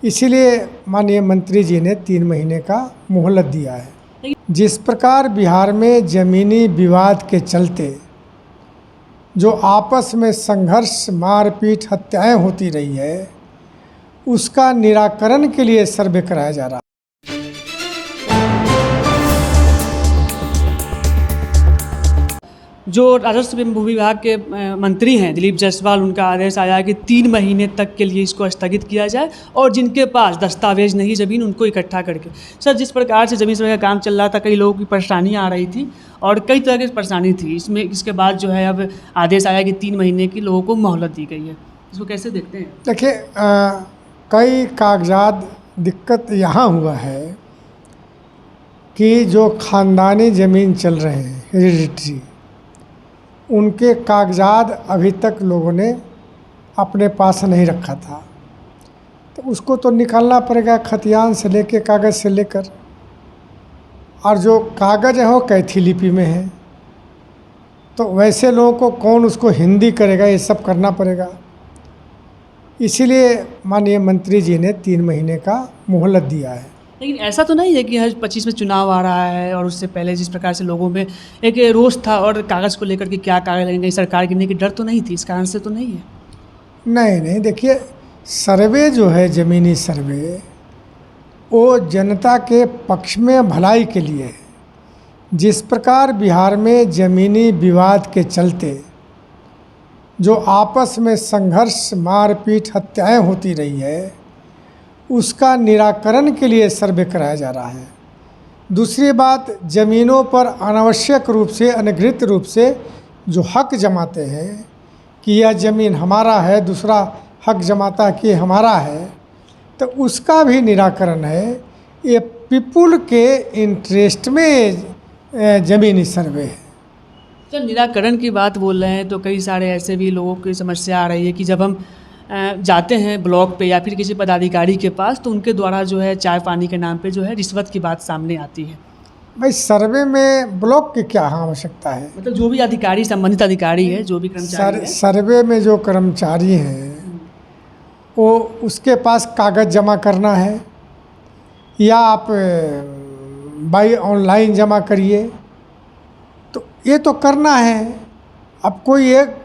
इसीलिए माननीय मंत्री जी ने 3 महीने का मोहलत दिया है। जिस प्रकार बिहार में ज़मीनी विवाद के चलते जो आपस में संघर्ष, मारपीट, हत्याएं होती रही है, उसका निराकरण के लिए सर्वे कराया जा रहा है। जो राजस्व एवं विभाग के मंत्री हैं दिलीप जायसवाल, उनका आदेश आया है कि 3 महीने तक के लिए इसको स्थगित किया जाए और जिनके पास दस्तावेज नहीं ज़मीन उनको इकट्ठा करके। सर, जिस प्रकार से ज़मीन सर्वे का काम चल रहा था, कई लोगों की परेशानियाँ आ रही थी और कई तरह की परेशानी थी। इसके बाद जो है अब आदेश आया कि 3 महीने की लोगों को मोहलत दी गई है। इसको कैसे देखते हैं? देखिए, कई कागजात दिक्कत यहाँ हुआ है कि जो ख़ानदानी ज़मीन चल रहे हैं, हेरिडिटरी, उनके कागजात अभी तक लोगों ने अपने पास नहीं रखा था, तो उसको तो निकालना पड़ेगा, खतियान से लेके कागज़ से लेकर। और जो कागज़ है वो कैथी लिपि में है, तो वैसे लोगों को कौन उसको हिंदी करेगा, ये सब करना पड़ेगा। इसीलिए माननीय मंत्री जी ने 3 महीने का मोहलत दिया है। लेकिन ऐसा तो नहीं है कि हर 25 में चुनाव आ रहा है और उससे पहले जिस प्रकार से लोगों में एक रोष था और कागज़ को लेकर के क्या कागज़ लगेंगे, सरकार गिरने की डर तो नहीं थी, इस कारण से तो नहीं है? नहीं, देखिए, सर्वे जो है, ज़मीनी सर्वे, वो जनता के पक्ष में भलाई के लिए है। जिस प्रकार बिहार में ज़मीनी विवाद के चलते जो आपस में संघर्ष, मारपीट, हत्याएं होती रही है, उसका निराकरण के लिए सर्वे कराया जा रहा है। दूसरी बात, ज़मीनों पर अनावश्यक रूप से, अनधिकृत रूप से जो हक जमाते हैं कि यह ज़मीन हमारा है, दूसरा हक जमाता है कि हमारा है, तो उसका भी निराकरण है। ये पीपुल के इंटरेस्ट में ज़मीनी सर्वे है। जब निराकरण की बात बोल रहे हैं तो कई सारे ऐसे भी लोगों की समस्या आ रही है कि जब हम जाते हैं ब्लॉक पे या फिर किसी पदाधिकारी के पास, तो उनके द्वारा जो है चाय पानी के नाम पे जो है रिश्वत की बात सामने आती है। भाई, सर्वे में ब्लॉक की क्या आवश्यकता है? मतलब जो भी अधिकारी, संबंधित अधिकारी है, जो भी कर्मचारी है, सर्वे में जो कर्मचारी हैं, वो उसके पास कागज़ जमा करना है या आप बाई ऑनलाइन जमा करिए, तो ये तो करना है। अब कोई एक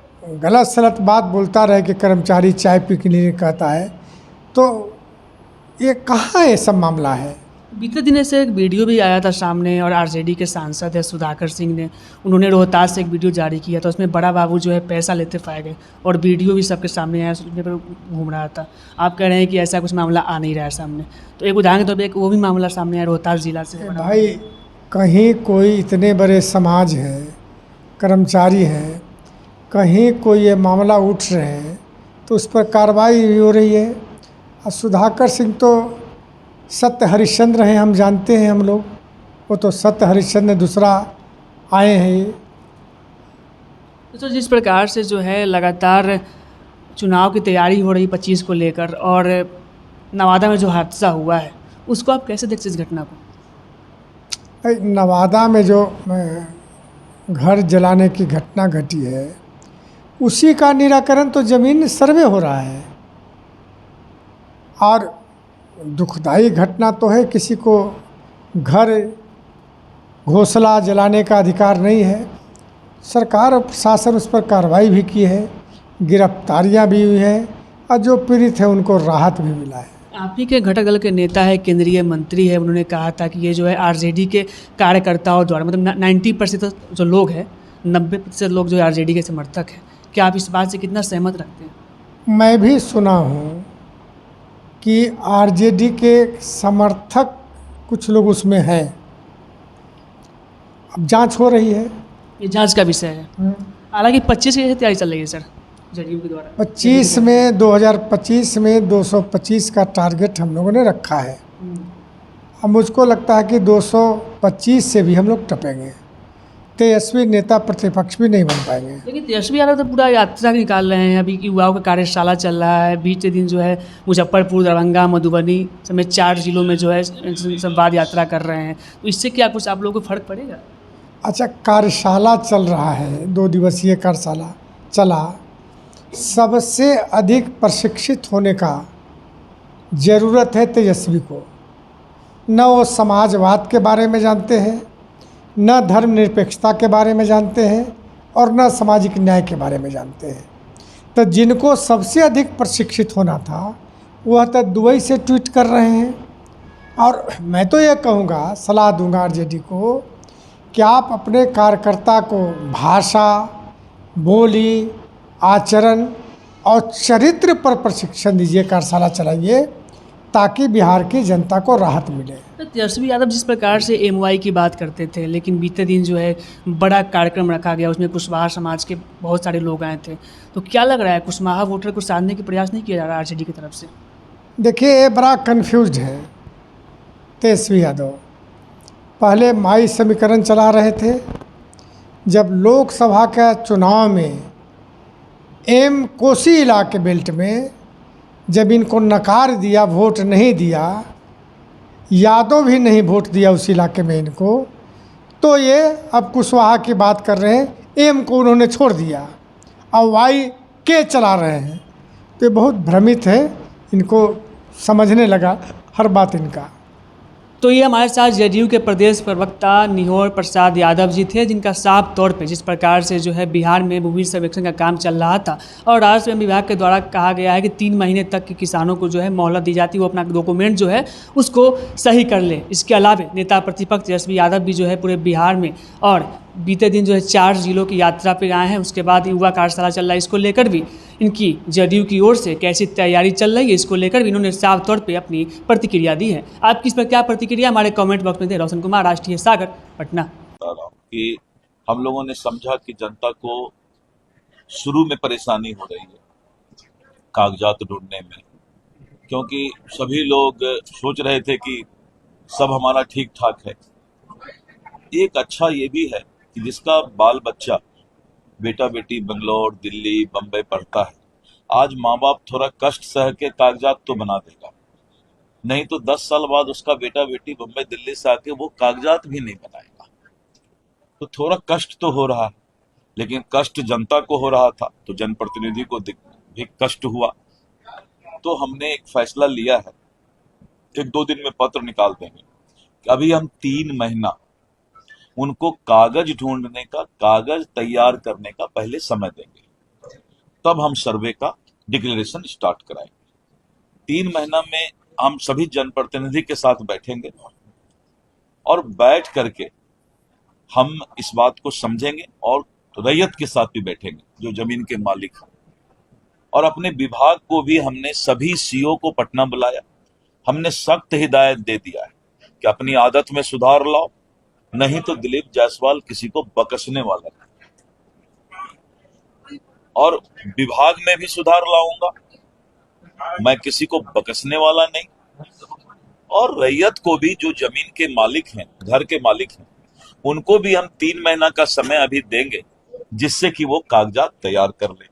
गलत सलत बात बोलता रहे कि कर्मचारी चाय पी के लिए कहता है, तो ये कहाँ ये सब मामला है? बीते दिनों से एक वीडियो भी आया था सामने और आरजेडी के सांसद है सुधाकर सिंह ने, उन्होंने रोहतास से एक वीडियो जारी किया था, उसमें बड़ा बाबू जो है पैसा लेते पाए गए और वीडियो भी सबके सामने आया, उसमें पर घूम रहा था। आप कह रहे हैं कि ऐसा कुछ मामला आ नहीं रहा है सामने, तो एक उदाहरण के तौर पर एक वो भी मामला सामने आया रोहतास जिला से। भाई, कहीं कोई इतने बड़े समाज है, कर्मचारी हैं, कहीं कोई ये मामला उठ रहे हैं तो उस पर कार्रवाई भी हो रही है। और सुधाकर सिंह तो सत्य हरिश्चंद्र हैं, हम जानते हैं हम लोग, वो तो सत्य हरिश्चंद्र दूसरा आए हैं ये। तो जिस प्रकार से जो है लगातार चुनाव की तैयारी हो रही 25 को लेकर और नवादा में जो हादसा हुआ है, उसको आप कैसे देखते इस घटना को? नवादा में जो घर जलाने की घटना घटी है, उसी का निराकरण तो ज़मीन सर्वे हो रहा है। और दुखदाई घटना तो है, किसी को घर घोंसला जलाने का अधिकार नहीं है। सरकार और प्रशासन उस पर कार्रवाई भी की है, गिरफ्तारियां भी हुई हैं और जो पीड़ित है उनको राहत भी मिला है। आप ही के घटक दल के नेता है, केंद्रीय मंत्री है, उन्होंने कहा था कि ये जो है आरजेडी के कार्यकर्ताओं द्वारा, मतलब 90% जो लोग हैं, 90% लोग जो आरजेडी के समर्थक हैं। क्या आप इस बात से कितना सहमत रखते हैं? मैं भी सुना हूँ कि आरजेडी के समर्थक कुछ लोग उसमें हैं। अब जांच हो रही है, ये जांच का विषय है। हालांकि 25 की तैयारी चल रही है सर, जदयू के द्वारा। 2025 में 225 का टारगेट हम लोगों ने रखा है। अब मुझको लगता है कि 225 से भी हम लोग टपेंगे। तेजस्वी नेता प्रतिपक्ष भी नहीं बन पाएंगे। लेकिन तेजस्वी यादव तो पूरा यात्रा निकाल रहे हैं, अभी युवाओं का कार्यशाला चल रहा है। बीते दिन जो है मुजफ्फरपुर, दरभंगा, मधुबनी समेत 4 जिलों में जो है संवाद यात्रा कर रहे हैं, तो इससे क्या कुछ आप लोगों को फर्क पड़ेगा? अच्छा, कार्यशाला चल रहा है, 2 दिवसीय कार्यशाला चला। सबसे अधिक प्रशिक्षित होने का ज़रूरत है तेजस्वी को। न वो समाजवाद के बारे में जानते हैं, न धर्मनिरपेक्षता के बारे में जानते हैं, और न सामाजिक न्याय के बारे में जानते हैं। तो जिनको सबसे अधिक प्रशिक्षित होना था वह तो दुबई से ट्वीट कर रहे हैं। और मैं तो ये कहूँगा, सलाह दूंगा आरजेडी को कि आप अपने कार्यकर्ता को भाषा, बोली, आचरण और चरित्र पर प्रशिक्षण दीजिए, कार्यशाला चलाइए, ताकि बिहार की जनता को राहत मिले। तो तेजस्वी यादव जिस प्रकार से एमवाई की बात करते थे, लेकिन बीते दिन जो है बड़ा कार्यक्रम रखा गया, उसमें कुशवाहा समाज के बहुत सारे लोग आए थे, तो क्या लग रहा है कुशवाहा वोटर को साधने के प्रयास नहीं किया जा रहा आरजेडी की तरफ से? देखिए, ये बड़ा कन्फ्यूज्ड है तेजस्वी यादव। पहले माई समीकरण चला रहे थे, जब लोकसभा का चुनाव में कोसी इलाके बेल्ट में जब इनको नकार दिया, वोट नहीं दिया, यादव भी नहीं वोट दिया उस इलाके में इनको, तो ये अब कुशवाहा की बात कर रहे हैं, को उन्होंने छोड़ दिया और वाई के चला रहे हैं। तो ये बहुत भ्रमित है, इनको समझने लगा हर बात इनका। तो ये हमारे साथ जदयू के प्रदेश प्रवक्ता निहोर प्रसाद यादव जी थे, जिनका साफ तौर पे जिस प्रकार से जो है बिहार में भूमि सर्वेक्षण का काम चल रहा था और राजस्व एवं विभाग के द्वारा कहा गया है कि 3 महीने तक के किसानों को जो है मोहलत दी जाती है, वो अपना डॉक्यूमेंट जो है उसको सही कर ले। इसके अलावा नेता प्रतिपक्ष तेजस्वी यादव भी जो है पूरे बिहार में और बीते दिन जो है 4 जिलों की यात्रा पर आए हैं। उसके बाद युवा कार्यशाला चल रहा है, इसको लेकर भी इनकी जदयू की ओर से कैसी तैयारी चल रही है, इसको लेकर भी इन्होंने साफ तौर पे अपनी प्रतिक्रिया दी है। आपकी इस पर क्या प्रतिक्रिया, हमारे कमेंट बॉक्स में दे। रोशन कुमार, राष्ट्रीय सागर, पटना। कि हम लोगों ने समझा कि जनता को शुरू में परेशानी हो रही है कागजात ढूंढने में, क्योंकि सभी लोग सोच रहे थे कि सब हमारा ठीक ठाक है। एक अच्छा ये भी है कि जिसका बाल बच्चा, बेटा बेटी बेंगलोर, दिल्ली, बम्बई पढ़ता है, आज माँ बाप थोड़ा कष्ट सह के कागजात तो बना देगा, नहीं तो 10 साल बाद उसका बेटा बेटी बम्बई दिल्ली से आके वो कागजात भी नहीं बनाएगा। तो थोड़ा कष्ट तो हो रहा है, लेकिन कष्ट जनता को हो रहा था तो जनप्रतिनिधि को भी कष्ट हुआ। तो हमने एक फैसला लिया है, 1-2 दिन में पत्र निकाल देंगे कि अभी हम 3 महीना उनको कागज ढूंढने का, कागज तैयार करने का पहले समय देंगे, तब हम सर्वे का डिक्लेरेशन स्टार्ट कराएंगे। 3 महीना में हम सभी जनप्रतिनिधि के साथ बैठेंगे और बैठ करके हम इस बात को समझेंगे और रैयत के साथ भी बैठेंगे जो जमीन के मालिक हैं। और अपने विभाग को भी हमने सभी सीओ को पटना बुलाया, हमने सख्त हिदायत दे दिया है कि अपनी आदत में सुधार लाओ, नहीं तो दिलीप जायसवाल किसी को बकसने वाला है। और विभाग में भी सुधार लाऊंगा, मैं किसी को बकसने वाला नहीं। और रैयत को भी, जो जमीन के मालिक हैं, घर के मालिक हैं, उनको भी हम 3 महीना का समय अभी देंगे, जिससे कि वो कागजात तैयार कर लें।